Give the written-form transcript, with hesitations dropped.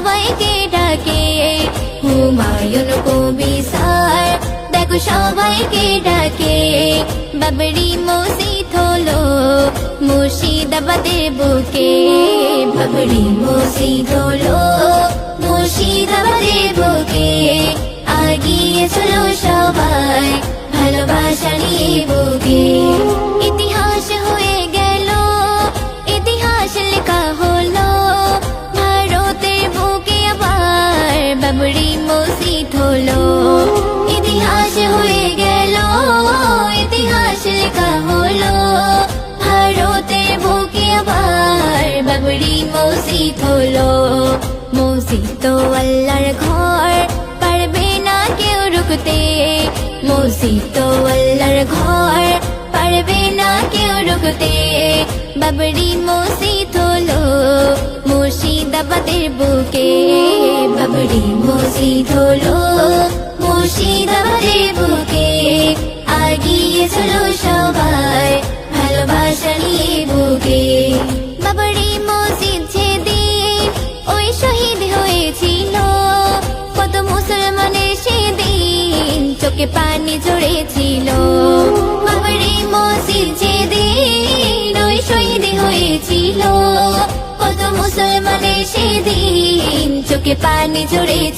সবাইকে ডাকে, হুমায়ুন কবি স্যার দেখো সবাইকে ডাকে। বাবরি মসজিদ হলো মুর্শিদাবাদের বুকে, বাবরি মসজিদ হলো মুর্শিদাবাদের বুকে। আগিয়ে চলো সবাই ভালোবাসা নিয়ে বুকে। ইতিহাস হয়ে গেল, ইতিহাস লেখা হলো ভারতের বুকে আবার বাবরি মসজিদ হলো। ইতিহাস হয়ে গেল, ইতিহাস লেখা হলো ভারতের বুকে আবার বাবরি মসজিদ হলো। মসজিদ তো আল্লাহর ঘর, পারবে না কেউ রুখতে, মসজিদ তো আল্লাহর ঘর, পারবে না কেউ রুখতে। বাবরি মসজিদ হলো মুর্শিদাবাদের বুকে, বাবরি মসজিদ হলো মুর্শিদাবাদের বুকে। আগিয়ে চলো সবাই ভালোবাসা নিয়ে বুকে। বাবরি মসজিদ যেদিন ওই শহীদ হয়েছিল, কত মুসলমানের সেদিন চোখে পানি ঝরেছিল। বাবরি মসজিদ যেদিন ওই শহীদ হয়েছিল, কত মুসলমানের সেদিন চোখে পানি ঝরেছিল।